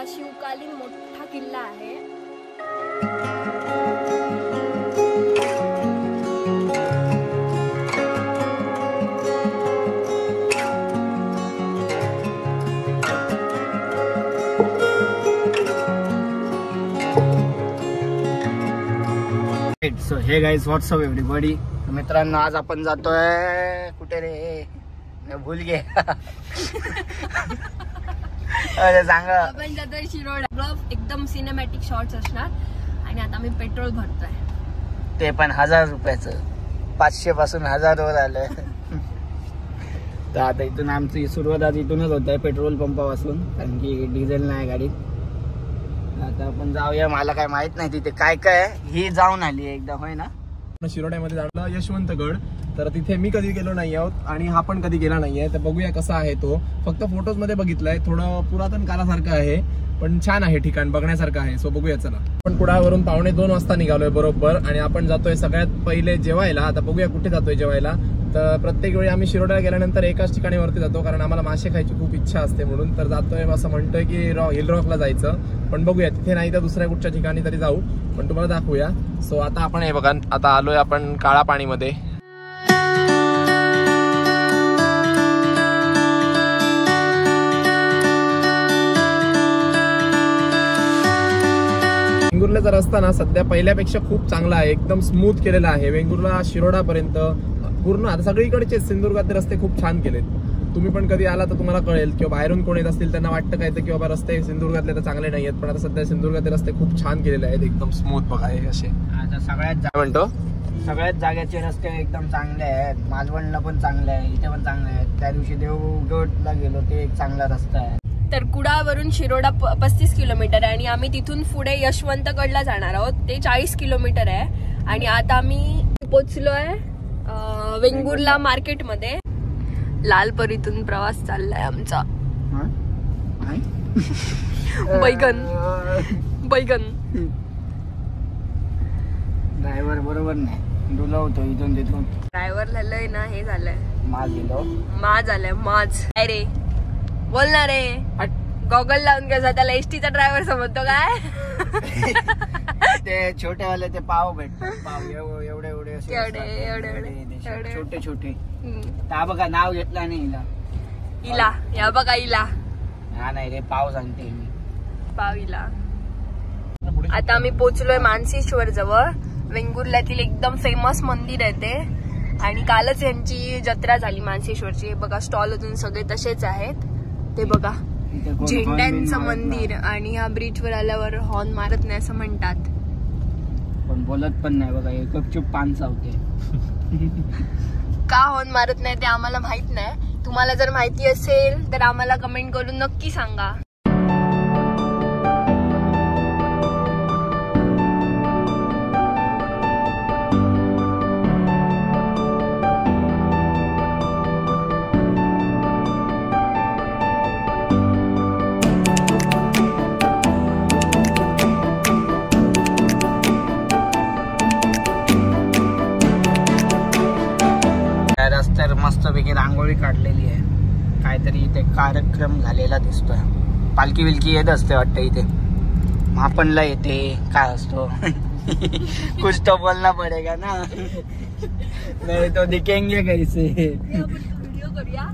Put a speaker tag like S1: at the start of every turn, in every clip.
S1: हा शिवकालीन मोठा किल्ला आहे.
S2: So hey guys WhatsApp everybody. मित्रांनो आज आपण जातोय कुठे रे, भूल गे अरे सांगा.
S1: आपण जातोय शिरोडा. एकदम सिनेमॅटिक शॉट्स असणार आणि आता मी पेट्रोल भरतोय,
S2: ते पण 1000 रुपयाचं. 500 पासून 1000 वर आलंय. तर आता इथून आमची सुरुवात आज इथूनच होत आहे, पेट्रोल पंपापासून, कारण की डिझेल नाही गाडीत. आता आपण जाऊया. मला काय माहित नाही तिथे काय काय. ही जाऊन आली एकदम, होय ना.
S3: शिरोड्यामध्ये जाणं यशवंतगड, तर तिथे मी कधी गेलो नाही आहोत आणि हा पण कधी गेला नाहीये. तर बघूया कसा आहे तो. फक्त फोटोज मध्ये बघितलाय, थोडं पुरातन काळासारखं आहे पण छान आहे, ठिकाण बघण्यासारखं आहे. सो बघूया चला. आपण कुडाळवरून 1:45 वाजता निघालोय बरोबर आणि आपण जातोय सगळ्यात पहिले जेवायला. आता बघूया कुठे जातोय जेवायला. तर प्रत्येक वेळी आम्ही शिरोड्याला गेल्यानंतर एकाच ठिकाणी वरती जातो, कारण आम्हाला मासे खायची खूप इच्छा असते म्हणून. तर जातोय असं म्हणतोय की हिल रॉकला जायचं, पण बघूया तिथे नाही तर दुसऱ्या कुठच्या ठिकाणी तरी जाऊ, पण तुम्हाला दाखवूया. सो आता आपण हे बघा, आता आलोय आपण काळा पाणीमध्ये. वेंगुर्ल्याचा रस्ता ना सध्या पहिल्यापेक्षा खूप चांगला आहे, एकदम स्मूथ केलेला आहे. वेंगुर्ला शिरोडा पर्यंत पूर्ण आता सगळीकडचे सिंधुदुर्गातले रस्ते खूप छान केलेत. तुम्ही पण कधी आला तर तुम्हाला कळेल, किंवा बाहेरून कोण येत असतील त्यांना वाटतं काय की बाबा रस्ते सिंधुदुर्गातले तर चांगले नाही आहेत, पण आता सध्या सिंधुदुर्गातले रस्ते खूप छान केलेले आहेत, एकदम स्मूथ बघा हे असे.
S2: आता सगळ्याच जागेचे रस्ते एकदम चांगले आहेत. मालवणला पण चांगले आहे, इथे पण चांगले आहेत. त्या दिवशी देवगडला गेलो, ते एक चांगला रस्ता आहे.
S1: तर कुडाळवरून शिरोडा 35 किलोमीटर आहे आणि आम्ही तिथून पुढे यशवंतगडला जाणार आहोत, ते 40 किलोमीटर आहे. आणि आता आम्ही पोचलोय वेंगुर्ला मार्केटमध्ये. लालपरीतून प्रवास चाललाय आमचा. बैगन
S2: ड्रायव्हर बरोबर नाही, डुलवतो इथून तिथून.
S1: ड्रायव्हर झालंय ना, हे झालंय
S2: माज
S1: झालंय माज. काय रे बोलणार रे, गॉगल लावून घ्यायचा त्याला. एसटीचा ड्रायव्हर समजतो काय?
S2: ते छोटेवाले ते पाव भेटतात, पाव एवढे छोटे छोटे. त्या बघा नाव घेतला नाही
S1: इला, या बघा इला.
S2: हा नाही रे, पाव सांगते मी,
S1: पाव इला. आता आम्ही पोचलोय मानसेश्वर जवळ. वेंगुर्ल्यातील एकदम फेमस मंदिर आहे ते, आणि कालच यांची जत्रा झाली मानसेश्वरची. बघा स्टॉल अजून सगळे तसेच आहेत. ते बघा झेंड्यांचं मंदिर, आणि या ब्रिज वर आल्यावर हॉर्न मारत नाही असं म्हणतात,
S2: पण बोलत पण नाही. बघा गपचूप पान चावते.
S1: का हॉर्न मारत नाही ते आम्हाला माहित नाही. तुम्हाला जर माहिती असेल तर आम्हाला कमेंट करून नक्की सांगा.
S2: रस्त्यावर मस्तपैकी रांगोळी काढलेली आहे, काहीतरी इथे कार्यक्रम झालेला दिसतोय. पालखी बिलकी येत असते वाटतं इथे. मापणला येते काय असतो कुछ तो बोलना पडेगा ना, नाही तो दिखेंगे कैसे.
S1: व्हिडिओ करूया.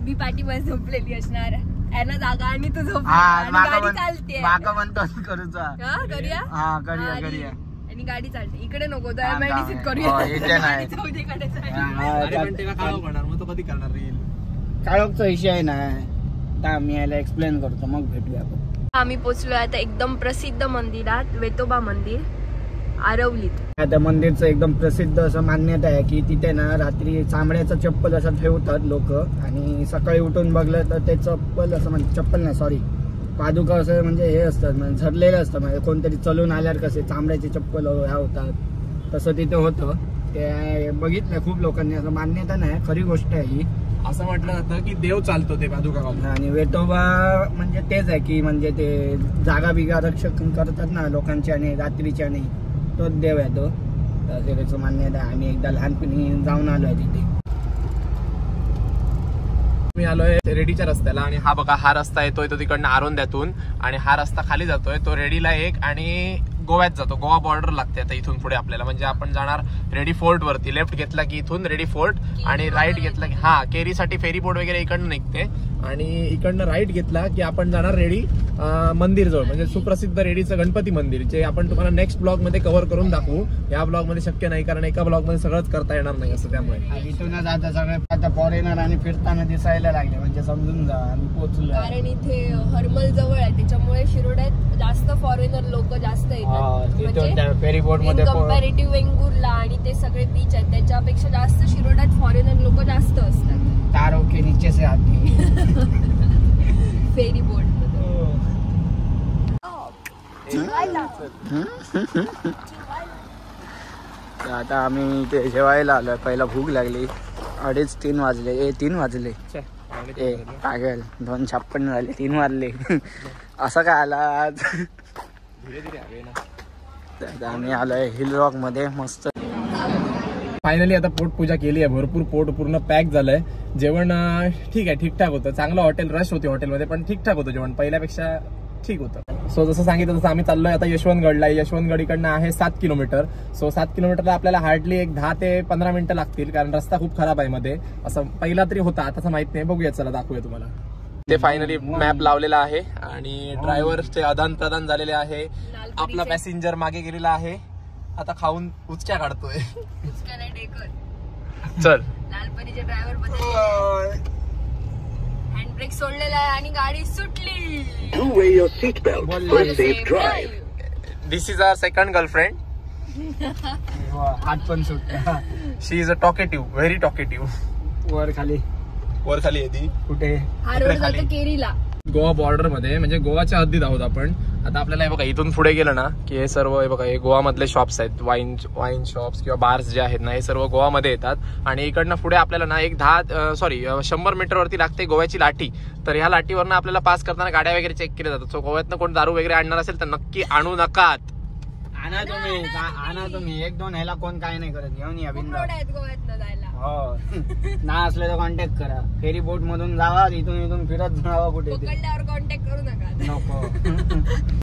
S1: मी पाठीवर झोपलेली असणार, यानं जागा आणि तू झोप, चालते
S2: माका म्हणतो करूचा.
S1: करूया.
S2: हा करूया
S1: आणि गाडी चालते. इकडे नको, मेडिसिन करूया.
S2: काळोखचा विषय नाही, मी याला एक्सप्लेन करतो, मग भेटूया आपण.
S1: आम्ही पोचलोय आता एकदम प्रसिद्ध मंदिरात, वेतोबा मंदिर आरवलीत.
S2: त्या मंदिरचं एकदम प्रसिद्ध असं मान्यता आहे की तिथे ना रात्री चांबड्याचं चप्पल असं ठेवतात लोक, आणि सकाळी उठून बघलं तर ते चप्पल असं म्हणजे चप्पल नाही सॉरी पादुका असं म्हणजे हे असतात, म्हणजे झडलेलं असतं. म्हणजे कोणतरी चलून आल्यावर कसे चांबड्याचे चप्पल ह्या होतात, तसं तिथे होतं. ते बघितलं खूप लोकांनी, असं मान्यता नाही, खरी गोष्ट आहे ही.
S3: असं म्हटलं जातं की देव चालतो ते पादुका.
S2: आणि वेतोबा म्हणजे तेच आहे की म्हणजे ते जागा बिगा रक्षक करतात ना लोकांची, आणि रात्रीच्या नाही, तोच देव आहे तो. तर त्याचं मान्यता आहे. आम्ही एकदा लहानपणी जाऊन आलो आहे तिथे.
S3: मी आलोय रेडीच्या रस्त्याला आणि हा बघा हा रस्ता येतोय तो तिकडनं आरोंद्यातून आणि हा रस्ता खाली जातोय तो रेडीला एक आणि गोव्यात जातो. गोवा बॉर्डर लागते आता इथून पुढे आपल्याला. म्हणजे आपण जाणार रेडी फोर्ट वरती. लेफ्ट घेतला की इथून रेडी फोर्ट आणि राईट घेतला की केरीसाठी फेरी बोट वगैरे इकडनं निघते आणि इकडनं राईट घेतला की आपण जाणार रेडी मंदिर जवळ. म्हणजे सुप्रसिद्ध रेडीचं गणपती मंदिर जे आपण तुम्हाला नेक्स्ट ब्लॉग मध्ये कव्हर करून दाखवू. या ब्लॉग मध्ये शक्य नाही कारण एका ब्लॉग मध्ये सगळंच करता येणार नाही असं. त्यामुळे
S2: इथूनच आता सगळे आता फॉरेनर आणि फिरताना दिसायला लागले म्हणजे समजून जा आम्ही पोहोचलो.
S1: कारण इथे हरमल जवळ आहे त्याच्यामुळे शिरोड्यात जास्त फॉरेनर लोक जास्त येतात.
S2: फेरी बोट मध्ये
S1: कंपॅरेटिव्ह वेंगुर्ला आणि ते सगळे बीच आहेत त्याच्यापेक्षा जास्त शिरोड्यात फॉरेनर लोक जास्त असतात.
S2: तारो के नीचे से आती
S1: फेरी बोट
S2: आता आम्ही इथे जेवायला आलोय. पहिला भूक लागली. 2:30-3 वाजले. 3 वाजले पागल. 2:56 झाले. 3 वाजले. असं काय आला आज. आम्ही आलोय हिल रॉक मध्ये मस्त.
S3: फायनली आता पोटपूजा केली आहे. भरपूर पोट पूर्ण पॅक झालंय. जेवण ठीक आहे ठीकठाक होतं. चांगलं हॉटेल रश होती हॉटेलमध्ये पण ठीकठाक होतं जेवण. पहिल्यापेक्षा ठीक होतं. सो जसं सांगितलं तसं आम्ही चाललोय आता यशवंतगडला. यशवंतगड इकडनं आहे 7 किलोमीटर. सो 7 किलोमीटरला आपल्याला हार्डली एक 10 ते 15 मिनिटं लागतील कारण रस्ता खूप खराब आहे मध्ये. असं पहिला तरी होता आताच माहित नाही. बघूया चला दाखवूया तुम्हाला. ते फायनली मॅप लावलेला आहे आणि ड्रायव्हरचे आदान प्रदान झालेले आहे. आपला पॅसेंजर मागे गेलेला आहे. आता खाऊन उचक्या काढतोय. चल
S1: लालपरीचे ड्रायव्हर हँडब्रेक सोडलेला आहे आणि गाडी सुटली.
S3: This is our second girlfriend.
S2: हात पण सुटला.
S3: She is a talkative. Very talkative.
S2: वर खाली
S3: येते. कुठे
S1: हा रोड जातो केरीला.
S3: गोवा बॉर्डर मध्ये म्हणजे गोवाच्या हद्दीत आहोत आपण आता. आपल्याला हे बघा इथून पुढे गेलं ना की हे सर्व हे बघा हे गोवा मधले शॉप्स आहेत. वाईन शॉप्स किंवा बार्स जे आहेत ना हे सर्व गोवामध्ये येतात. आणि इकडनं पुढे आपल्याला ना एक 100 मीटर वरती लागते गोव्याची लाठी. तर ह्या लाटीवरनं आपल्याला पास करताना गाड्या वगैरे चेक केल्या जातात. सो गोव्यातनं कोण दारू वगैरे आणणार असेल तर नक्की आणू नकात.
S2: आणा तुम्ही 1-2 ह्याला कोण काय नाही करत. घेऊन या
S1: गोव्यात जायला.
S2: हो ना असले तर कॉन्टॅक्ट करा. फेरी बोट मधून जावा इथून फिरत जावा कुठे
S1: पकडल्यावर कॉन्टॅक्ट करू नका.
S2: नको.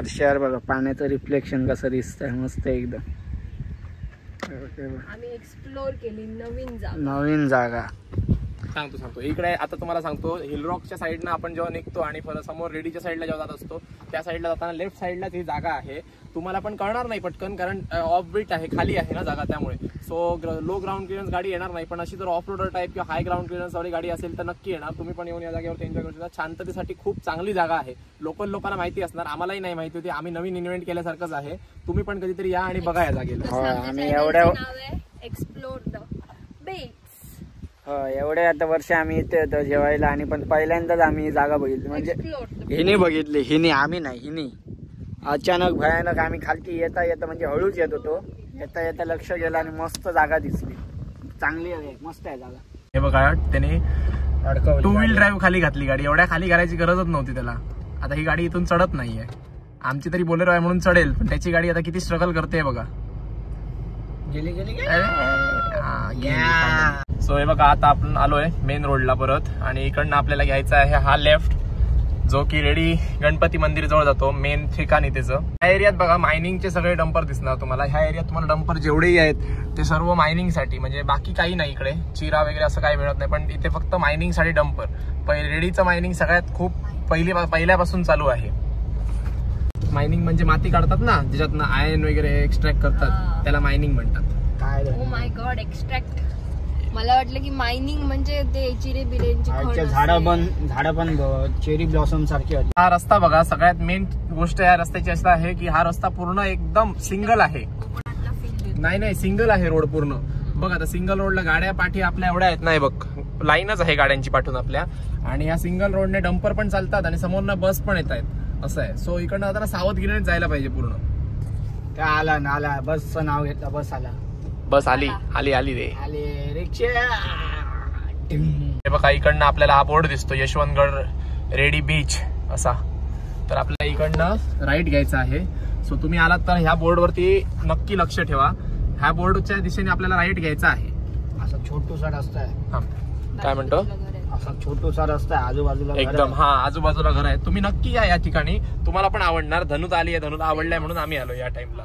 S2: शहर बघा पाण्याचं रिफ्लेक्शन कसं दिसतंय मस्त एकदम.
S1: आम्ही एक्सप्लोर केली
S2: नवीन जागा.
S3: सांगतो इकडे आता तुम्हाला सांगतो. हिल रॉकच्या साईडनं आपण जेव्हा निघतो आणि समोर रेडीच्या साईडला जेव्हा जात असतो त्या साईडला जाताना लेफ्ट साईडलाच ही जागा आहे. तुम्हाला पण कळणार नाही पटकन कारण ऑफ बीट आहे खाली आहे ना जागा त्यामुळे. सो लो ग्राउंड क्लिअरन्स गाडी येणार नाही. पण अशी जर ऑफ रोडर टाईप किंवा हाय ग्राउंड क्लिअरन्स वाली गाडी असेल तर नक्की येणार. तुम्ही पण येऊन या जागेवर एन्जॉय करू शकता. शांततेसाठी खूप चांगली जागा आहे. लोकल लोकांना माहिती असणार. आम्हालाही नाही माहिती होती. आम्ही नवीन इन्व्हेंट केल्यासारखंच आहे. तुम्ही पण कधीतरी या आणि बघा या जागेला.
S2: आम्ही
S1: एक्सप्लोर द बीच.
S2: एवढे आता वर्ष आम्ही इथे होतो जेवायला आणि पण पहिल्यांदाच आम्ही जागा बघितली. म्हणजे हिने बघितली. हिने नाही हिने अचानक भयानक आम्ही खालती येता म्हणजे हळूच येत होतो. येता लक्ष गेलं आणि मस्त जागा दिसली. चांगली आहे मस्त आहे जागा.
S3: हे बघा त्याने 2 व्हील ड्राईव्ह खाली घातली गाडी. एवढ्या खाली करायची गरजच नव्हती त्याला. आता ही गाडी इथून चढत नाहीये. आमची तरी बोलेरो आहे म्हणून चढेल पण त्याची गाडी आता किती स्ट्रगल करते बघा.
S2: गेली
S3: सो हे बघा आता आपण आलोय मेन रोडला परत आणि इकडनं आपल्याला घ्यायचा आहे हा लेफ्ट जो की रेडी गणपती मंदिर जवळ जातो. मेन ठिकाणी त्याचं. ह्या एरियात बघा मायनिंगचे सगळे डंपर दिसणार तुम्हाला. ह्या एरियात तुम्हाला डंपर जेवढेही आहेत ते सर्व मायनिंग साठी. म्हणजे बाकी काही नाही इकडे चिरा वगैरे असं काही मिळत नाही. पण इथे फक्त मायनिंग साठी डंपर. रेडीचं मायनिंग सगळ्यात खूप पहिल्यापासून चालू आहे. मायनिंग म्हणजे माती काढतात ना ज्याच्यातनं आयर्न वगैरे एक्स्ट्रॅक्ट करतात त्याला मायनिंग म्हणतात.
S1: Oh my God extract. मला वाटलं की मायनिंग म्हणजे ते चिरे बिरेंची
S2: झाडं पण चेरी ब्लॉसम सारखी.
S3: हा रस्ता बघा सगळ्यात मेन गोष्ट या रस्त्याची अशी आहे की हा रस्ता पूर्ण एकदम सिंगल आहे. नाही सिंगल आहे रोड पूर्ण. बघ आता सिंगल रोडला गाड्या पाठी आपल्या एवढ्या आहेत नाही बघ लाईनच आहे गाड्यांची पाठून आपल्या. आणि या सिंगल रोडने डंपर पण चालतात आणि समोरनं बस पण येत आहेत असं आहे. सो इकडनं जाताना सावधगिरीने जायला पाहिजे पूर्ण.
S2: आला ना आला बसचं नाव घेतलं बस आला
S3: बस आली आली आली रे
S2: आले रिक्षा
S3: हे बघा इकडनं आपल्याला हा बोर्ड दिसतो यशवंतगड रेडी बीच असा तर आपल्याला इकडनं राईट घ्यायचा आहे सो तुम्ही आलात तर ह्या बोर्ड वरती नक्की लक्ष ठेवा ह्या बोर्डच्या दिशेने आपल्याला राईट घ्यायचा आहे
S2: असा छोटूसा रस्ता आहे
S3: हा काय म्हणतो
S2: असा छोटूसा रस्ता आहे आजूबाजूला घर
S3: एकदम
S2: आहे.
S3: हा आजूबाजूला घर आहे तुम्ही नक्की या ठिकाणी तुम्हाला पण आवडणार धनुत आली आहे धनुत आवडलाय म्हणून आम्ही आलो या टाइमला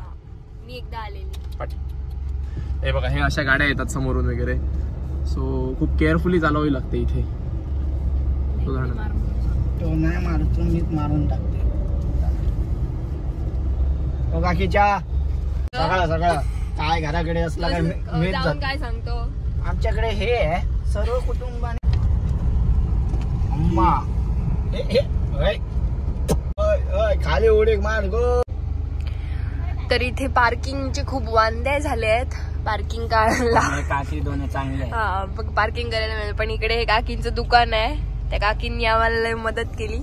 S1: मी एकदा आलेली
S3: पाठी हे बघा हे अशा गाड्या येतात समोरून वगैरे सो खूप केअरफुली चालवावी लागते इथे
S2: तो नाही मारतो मीच मारून टाकते तो काकीच्या सगळं काय घराकडे असला काय मीच
S1: जाऊन काय सांगतो
S2: आमच्याकडे हे आहे सर्व कुटुंबाने अम्मा खाली उडी मार गो
S1: तर इथे पार्किंगचे खूप वांदे झाले आहेत पार्किंग काढायला
S2: काकी दोन चांगले
S1: हा पार्किंग करायला मिळेल पण इकडे हे काकींचं दुकान आहे त्या काकींनी आम्हाला मदत केली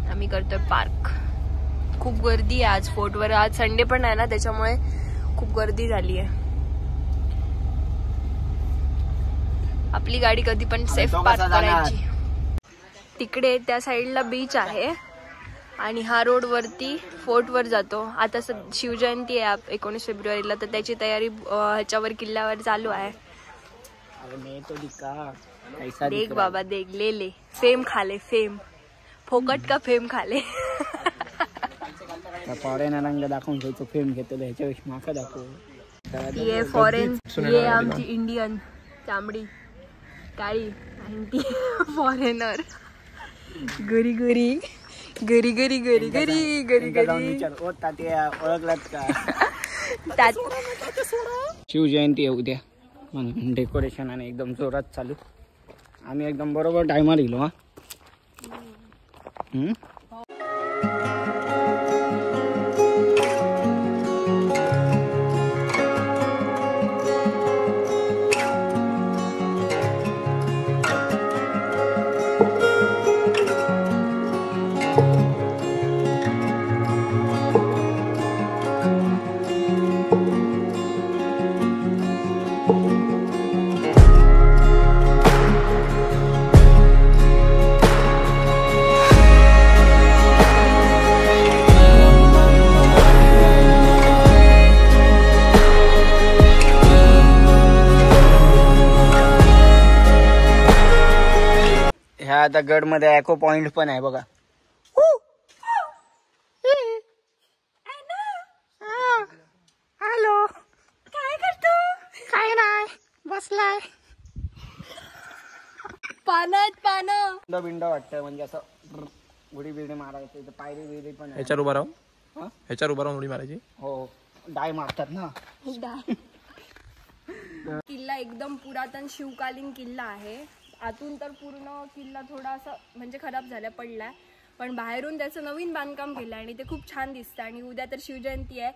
S1: आम्ही करतोय पार्क खूप गर्दी आहे आज फोर्टवर आज संडे पण आहे ना त्याच्यामुळे खूप गर्दी झाली आहे आपली गाडी कधी पण सेफ पार्क करायची तिकडे त्या साईडला बीच आहे आणि हा रोड वरती फोर्ट वर जातो आता शिवजयंती आहे 19 फेब्रुवारीला तर त्याची तयारी ह्याच्यावर किल्ल्यावर चालू आहे देख बाबा देख ले फेम खाले फेम फोकट का फेम खाले
S2: फॉरेनरांना दाखवून घ्यायचं फेम घेतो ह्याच्यापेक्षा माका दाखव
S1: ये फॉरेन ये आमची इंडियन चांबडी काळी आणि ती फॉरेनर गरी गरी गरी गरी गरी गरी गरी गरी
S2: ओळखलात का शिवजयंती आहे उद्या म्हणून डेकोरेशन आणि एकदम जोरात चालू आम्ही एकदम बरोबर टायमार गेलो हा ह्या आता गड मध्ये एको पॉइंट पण आहे बघा हॅलो काय करतो काय नाही बसलाय पानं बिंड वाटतं म्हणजे असं उडी बिडी मारायचं पायरी बिरी पण
S3: ह्याच्यावर उभा राहून ह्याच्यावर उभा राहून उडी मारायची
S2: हो डाय मारतात ना
S1: किल्ला एकदम पुरातन शिवकालीन किल्ला आहे आतून तर पूर्ण किल्ला थोडासा म्हणजे खराब झाला पडलाय पण बाहेरून त्याचं नवीन बांधकाम केलं आणि ते खूप छान दिसतं आणि उद्या तर शिवजयंती आहे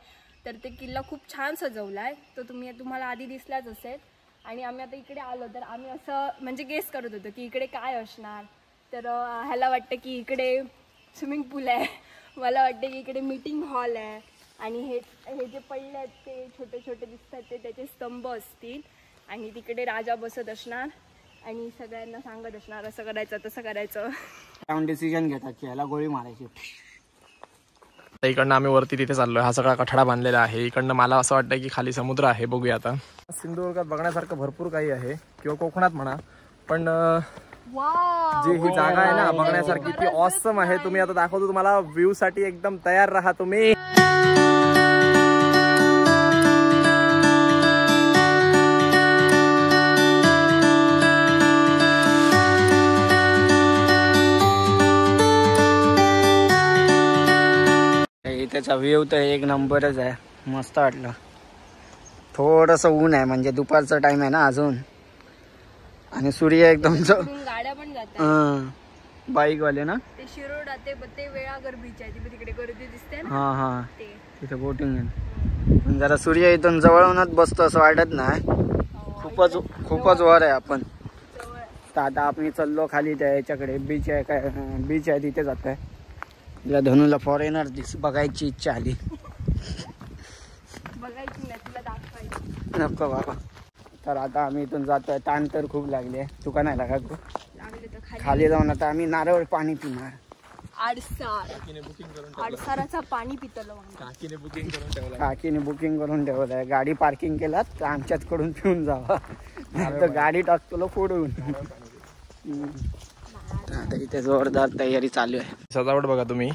S1: तर ते किल्ला खूप छान सजवलाय तो तुम्हाला आधी दिसलाच असेल आणि आम्ही आता इकडे आलो तर आम्ही असं म्हणजे गेस करत होतो की इकडे काय असणार तर ह्याला वाटतं की इकडे स्विमिंग पूल आहे मला वाटतं की इकडे मीटिंग हॉल आहे आणि हे जे पडले आहेत ते छोटे छोटे दिसतात ते त्याचे स्तंभ असतील आणि तिकडे राजा बसत असणार आणि सगळ्यांना सांगत असणार असं करायचं तसं करायचं
S2: डिसिजन घेतात की ह्याला गोळी मारायची
S3: इकडनं आम्ही वरती तिथे चाललोय हा सगळा कठडा बांधलेला आहे इकडनं मला असं वाटतं की खाली समुद्र आहे बघूया आता सिंधुदुर्गात बघण्यासारखं भरपूर काही आहे किंवा कोकणात म्हणा पण जी ही जागा आहे ना बघण्यासारखी ती ऑसम आहे तुम्ही आता दाखवतो तुम्हाला व्ह्यू साठी एकदम तयार राहा तुम्ही
S2: त्याचा व्ह्यू तर एक नंबरच आहे मस्त वाटलं थोडस ऊन आहे म्हणजे दुपारचा टाइम आहे ना अजून आणि सूर्य एकदम
S1: गाड्या पण जातात
S2: बाईक वाले ना
S1: ते शिरोड ते वेळागर बीच आहे तिकडे गर्दी दिसते ना
S2: हा तिथे बोटिंग आहे जरा सूर्य इथून जवळूनच बसतो असं वाटत नाही खूपच वर आहे आपण तर आता आपण चाललो खाली त्या याच्याकडे बीच आहे तिथे जात आहे धनुला फॉरेनर बघायची इच्छा आली नको बाबा. तर आता आम्ही इथून जातोय. ताण तर खूप लागले. तुका नाही लागा तू खाली जाऊन आता आम्ही नारळ पाणी पिणार.
S1: आडसाराचा पाणी पितलो.
S3: काकीने बुकिंग करून ठेवलं.
S2: काकीने बुकिंग करून ठेवलंय. गाडी पार्किंग केलात तर आमच्याच कडून पिऊन जावा. तर गाडी टाकतो फोडून. आता इथे जोरदार तयारी चालू आहे.
S3: सजावट बघा तुम्ही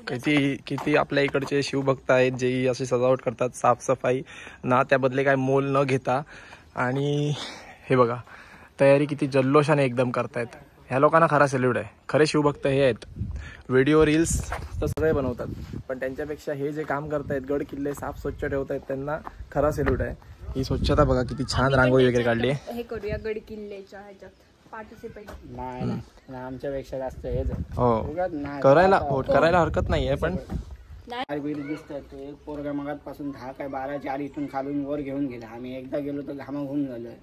S3: किती आपल्या इकडचे शिवभक्त आहेत जे अशी सजावट करतात. साफसफाई ना त्याबदले काय मोल न घेता. आणि हे बघा तयारी किती जल्लोषाने एकदम करतायत. ह्या लोकांना खरा सॅल्यूट आहे. खरे शिवभक्त हे आहेत. व्हिडिओ रील्स तर सगळे बनवतात पण त्यांच्यापेक्षा हे जे काम करतायत गड किल्ले साफ स्वच्छ ठेवतायत त्यांना खरा सॅल्यूट आहे. ही स्वच्छता बघा किती छान रांगोळी वगैरे काढली आहे.
S1: हे करूया गड किल्ल्याच्या ह्याच्यात पार्टिसिपेट.
S2: नाही आमच्यापेक्षा जास्त हेच आहे.
S3: हो करायला हरकत नाहीये पण
S2: दिसतात. तो एक पोरगा मगापासून 10 काय 12 जार इथून खालून वर घेऊन गेला. आम्ही एकदा गेलो तर घामाघूम झालोय.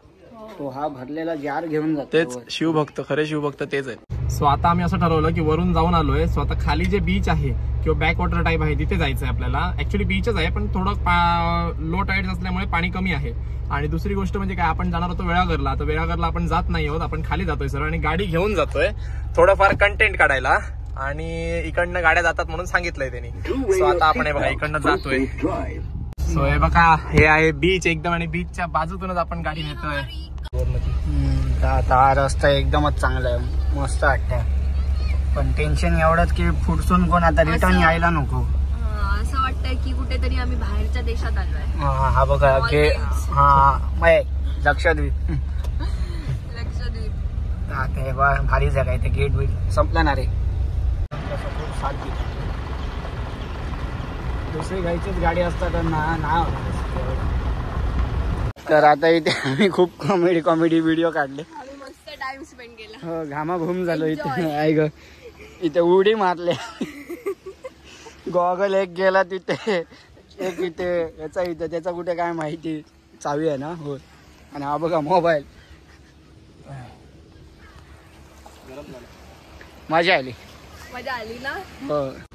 S2: तो हा भरलेला जार घेऊन जातो.
S3: तेच शिवभक्त खरे शिवभक्त तेच आहेत. सो आता आम्ही असं ठरवलं की वरून जाऊन आलोय. सो आता खाली जे बीच आहे किंवा बॅक वॉटर टाईप आहे तिथे जायचं आहे आपल्याला. ऍक्च्युली बीचच आहे पण थोडं लो टाईड असल्यामुळे पाणी कमी आहे. आणि दुसरी गोष्ट म्हणजे काय आपण जाणार होतो वेळागरला. तर वेळागरला आपण जात नाही आहोत. आपण खाली जातोय सर आणि गाडी घेऊन जातोय थोडंफार कंटेंट काढायला. आणि इकडनं गाड्या जातात म्हणून सांगितलंय त्यांनी. सो आता आपण हे बघा इकडनं जातोय. सो हे बघा हे आहे बीच एकदम आणि बीचच्या बाजूतूनच आपण गाडी नेतोय.
S2: आता हा रस्ता एकदमच चांगला आहे. मस्त वाटतंय. पण टेन्शन एवढंच की पुढसून कोण आता रिटर्न यायला नको.
S1: असं वाटतंय की कुठेतरी आम्ही बाहेरच्या देशात आलोय.
S2: हा बघा की लक्षद्वीप. हे भारी जागा आहे. ते गेट बीट संपलं ना रे. दुसरी गाडीचीच गाडी असतात ना. तर आता इथे आम्ही खूप कॉमेडी व्हिडिओ काढले.
S1: मस्त टाइम स्पेंड केला.
S2: हो घामाघूम झालो इथे. ऐक इथे उडी मारले. गॉगल एक गेला तिथे एक इथे याचा इथे त्याचा कुठे काय माहिती. चावी आहे ना. हो. आणि हा बघा मोबाईल. मजा आली
S1: ना.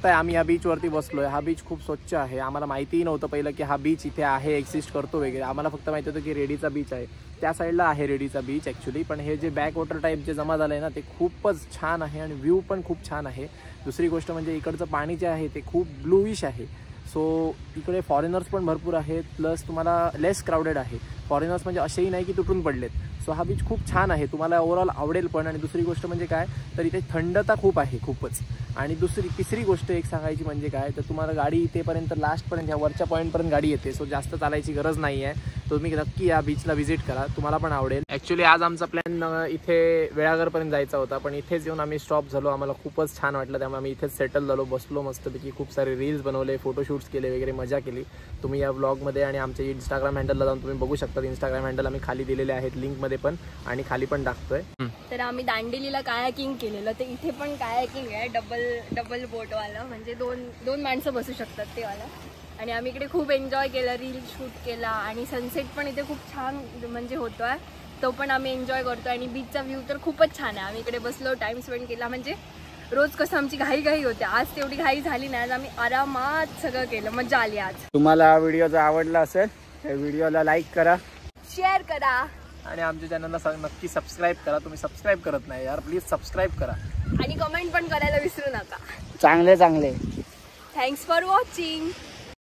S3: तर आम्ही या बीच वरती बसलोय. हा बीच खूप स्वच्छ आहे. आम्हाला माहितीही नव्हतं पहिलं की हा बीच इथे आहे एक्झिस्ट करतो वगैरे. आम्हाला फक्त माहिती होतं की रेडीचा बीच आहे. त्या साईडला आहे रेडीचा बीच ऍक्च्युली. पण हे जे बॅक वॉटर टाईप जे जमा झालंय ना ते खूपच छान आहे आणि व्ह्यू पण खूप छान आहे. दुसरी गोष्ट म्हणजे इकडचं पाणी जे आहे ते खूप ब्लूइश आहे. सो इकडे फॉरेनर्स पण भरपूर आहेत. प्लस तुम्हाला लेस क्राऊडेड आहे. फॉरेनर्स म्हणजे असेही नाही की तुटून पडलेत. सो हा बीच खूप छान आहे. तुम्हाला ओव्हरऑल आवडेल पण. आणि दुसरी गोष्ट म्हणजे काय तर इथे थंडता खूप आहे खूपच. आणि तिसरी गोष्ट एक सांगायची म्हणजे काय तर तुम्हाला गाडी इथेपर्यंत लास्टपर्यंत ह्या वरच्या पॉईंटपर्यंत गाडी येते. सो जास्त चालायची गरज नाही आहे. तुम्ही नक्की या बीचला व्हिजिट करा. तुम्हाला पण आवडेल. ॲक्च्युली आज आमचा प्लॅन इथे वेळागरपर्यंत जायचा होता पण इथेच येऊन आम्ही स्टॉप झालो. आम्हाला खूपच छान वाटलं त्यामुळे आम्ही इथेच सेटल झालो. बसलो मस्तपैकी. खूप सारे रील्स बनवले फोटोशूट्स केले वगैरे मजा केली. तुम्ही या व्लॉगमध्ये आणि आमच्या इंस्टाग्राम हँडलला जाऊन तुम्ही बघू शकता. इंस्टाग्राम हँडल आम्ही खाली दिलेले आहेत लिंकमध्ये पण आणि खाली पण टाकतोय.
S1: तर आम्ही दांडेलीला कायाकिंग केलेलं. तर इथे पण कायाकिंग आहे. डबल बोटवाला म्हणजे दोन माणसं बसू शकतात ते वाला. आणि आम्ही इकडे खूप एन्जॉय केलं. रील शूट केला आणि सनसेट पण इथे खूप छान म्हणजे होतोय. तो पण आम्ही एन्जॉय करतो. आणि बीचचा व्ह्यू तर खूपच छान आहे. आम्ही इकडे बसलो टाइम स्पेंड केला. म्हणजे रोज कसं आमची घाई होते. आज तेवढी घाई झाली नाही. आज आम्ही आरामात सगळं केलं. मजा आली आज.
S2: तुम्हाला हा व्हिडिओ जर आवडला असेल तर व्हिडिओला लाईक करा
S1: शेअर करा
S3: आणि आमच्या चॅनलला नक्की सबस्क्राईब करा. तुम्ही सबस्क्राईब करत नाही यार प्लीज सबस्क्राईब करा.
S1: आणि कमेंट पण करायला विसरू नका.
S2: चांगले.
S1: Thanks for watching.